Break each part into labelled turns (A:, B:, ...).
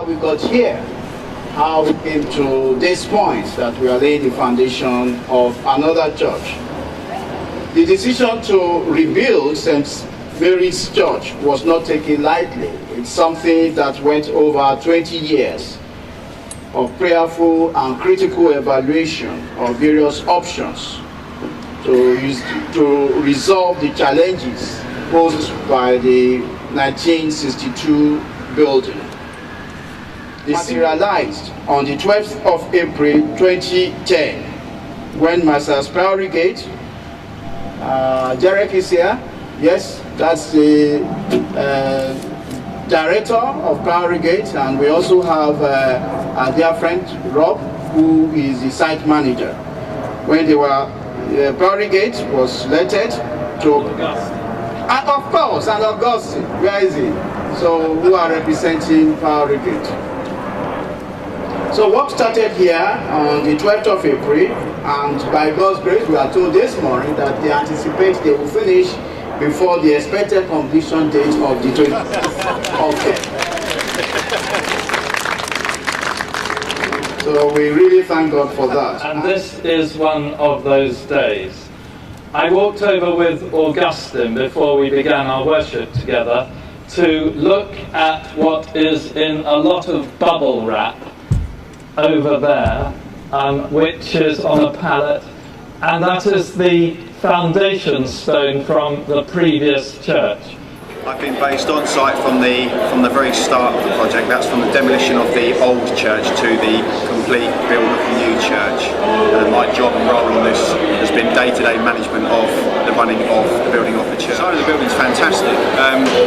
A: how we got here, how we came to this point that we are laying the foundation of another church. The decision to rebuild St. Mary's Church was not taken lightly. It's something that went over 20 years of prayerful and critical evaluation of various options to resolve the challenges posed by the 1962 building. This materialized on the 12th of April 2010 when Master's Priory Gate, Derek is here, yes, that's the director of Priory Gate, and we also have our dear friend Rob, who is the site manager. When they were, Priory Gate was lettered to, and of course, and Augustine, where is he? So, who are representing Priory Gate. So work started here on the 12th of April, and by God's grace, we are told this morning that they anticipate they will finish before the expected completion date of the 20th of April. So we really thank God for that.
B: And this is one of those days. I walked over with Augustine before we began our worship together to look at what is in a lot of bubble wrap over there, which is on a pallet, and that is the foundation stone from the previous church.
C: I've been based on site from the very start of the project. That's from the demolition of the old church to the complete build of the new church. And my job and role on this has been day-to-day management of the running of the building of the church. The design of the building is fantastic.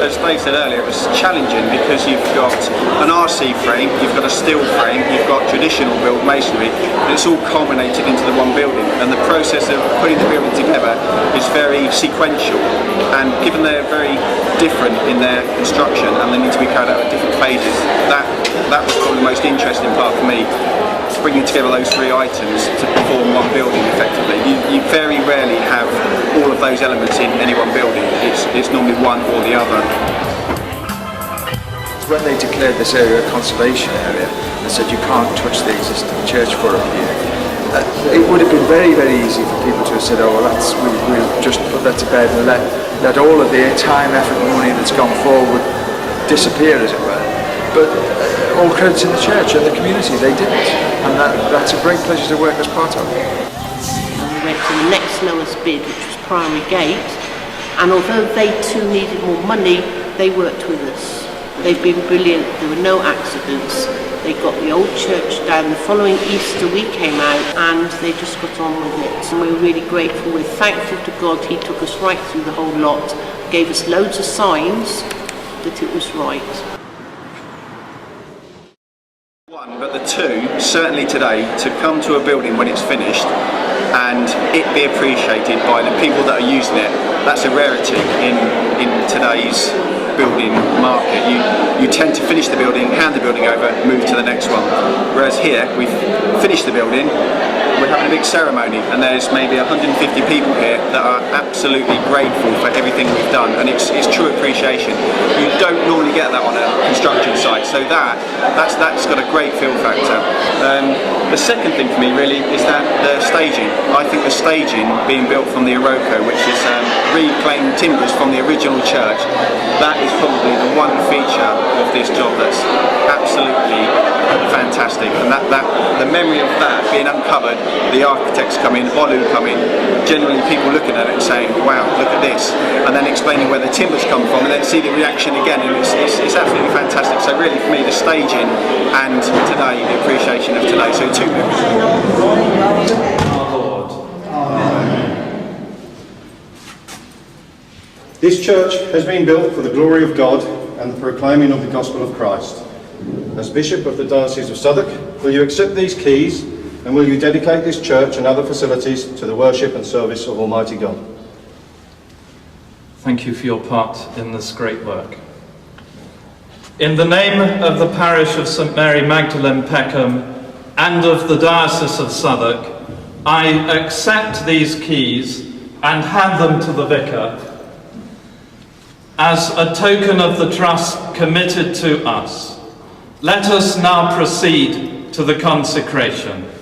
C: As Dave said earlier, it was challenging because you've got an RC frame, you've got a steel frame, you've got traditional build masonry, and it's all culminated into the one building. And the process of putting the building together is very sequential. And given they're very different in their construction and they need to be carried out at different phases, that was probably the most interesting part for me, bringing together those three items to perform one building effectively. You very rarely have all of those elements in any one building. It's normally one or the other.
D: When they declared this area a conservation area and said you can't touch the existing church for a year, it would have been very, very easy for people to have said, oh well, we'll just put that to bed and let all of the time, effort and money that's gone forward disappear, as it were. But all credit to the church and the community, they didn't, and that's a great pleasure to work as part of.
E: And we went to the next lowest bid, which was Priory Gate, and although they too needed more money, they worked with us. They've been brilliant, there were no accidents. They got the old church down. The following Easter we came out and they just got on with it. And we're really grateful. We're thankful to God. He took us right through the whole lot, gave us loads of signs that it was right.
C: One, but the two, certainly today, to come to a building when it's finished and it be appreciated by the people that are using it, that's a rarity in today's building market. You tend to finish the building, hand the building over, move to the next one. Whereas here, we've finished the building, we're having a big ceremony, and there's maybe 150 people here that are absolutely grateful for everything we've done, and it's true appreciation. You don't normally get that on a construction site, so that's got a great feel factor. The second thing for me really is that the staging. I think the staging being built from the Iroko, which is reclaimed timbers from the original church, that is probably the one feature of this job that's absolutely fantastic, and the memory of that being uncovered, the architects come in, Olu come in, generally people looking at it and saying, wow, look at this, and then explaining where the timbers come from, and then see the reaction again, and it's absolutely fantastic. So really for me, the staging and today, the appreciation of today, so two memories.
F: This church has been built for the glory of God and the proclaiming of the gospel of Christ. As Bishop of the Diocese of Southwark, will you accept these keys and will you dedicate this church and other facilities to the worship and service of Almighty God?
B: Thank you for your part in this great work. In the name of the parish of St Mary Magdalene Peckham and of the Diocese of Southwark, I accept these keys and hand them to the vicar as a token of the trust committed to us Let us now proceed to the consecration.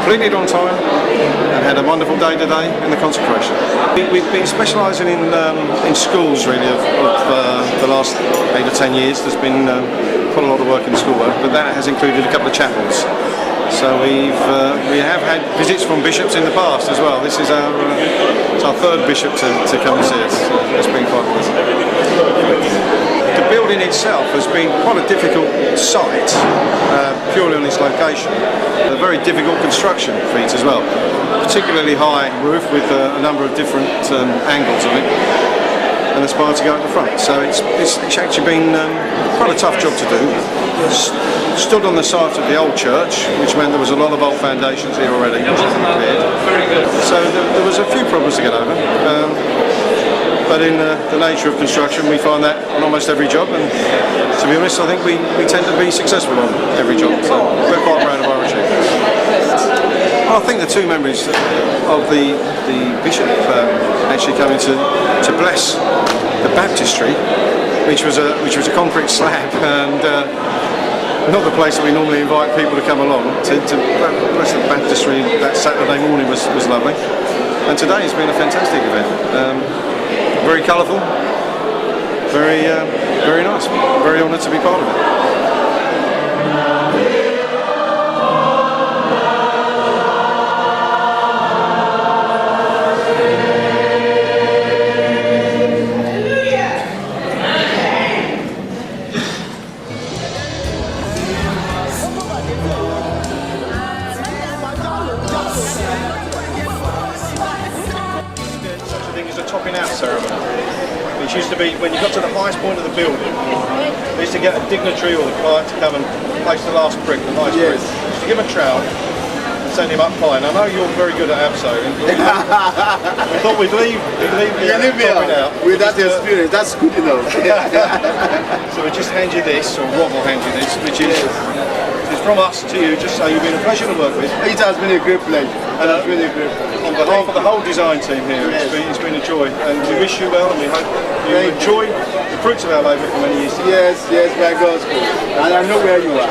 F: Completed on time and had a wonderful day today in the consecration. We've been specialising in schools really of the last 8 or 10 years. There's been quite a lot of work in schoolwork, but that has included a couple of chapels. So we have had visits from bishops in the past as well. This is our third bishop to come and see us. It's been quite pleasant. The building itself has been quite a difficult site, purely on its location. A very difficult construction feat as well, particularly high roof with a number of different angles of it, and a spire to go at the front. So it's actually been quite a tough job to do. Stood on the site of the old church, which meant there was a lot of old foundations here already.
B: Very good.
F: So there was a few problems to get over. But in the nature of construction, we find that on almost every job, and to be honest, I think we tend to be successful on every job, so we're quite proud of our achievements. Well, I think the two members of the bishop actually coming to bless the baptistry, which was a concrete slab, and not the place that we normally invite people to come along. To bless the baptistry that Saturday morning was lovely, and today has been a fantastic event. Very colourful, very nice. Very honoured to be part of it. Topping out ceremony, which used to be when you got to the highest point of the building. They used to get a dignitary or the clerk to come and place the last brick, the highest brick. Used to give him a trowel and send him up high. And I know you're very good at abseiling. We thought we'd leave topping out.
A: With that experience, that's good enough.
F: So we just hand you this, or Rob will hand you this, which is from us to you, just so you've been a pleasure to work with.
A: It has been a great pleasure. It has been a great pleasure.
F: On behalf of the whole design team here, it's been a joy, and we wish you well, and we hope you enjoy the fruits of our labour for many years to come.
A: Yes, by God's grace. And I know where you are.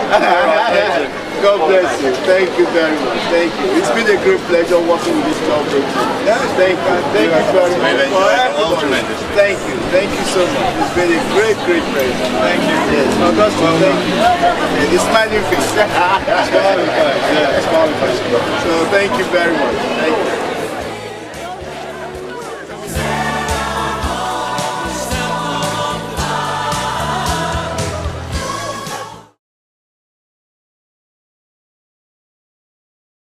A: God bless you. Thank you very much. Thank you. It's been a great pleasure working with this lovely team. Thank you very much. Thank you. Thank you so much. It's been a great pleasure. Thank you. Yes. Augustine, thank you. The smiling face. Smiling face. So thank you very much. Thank you.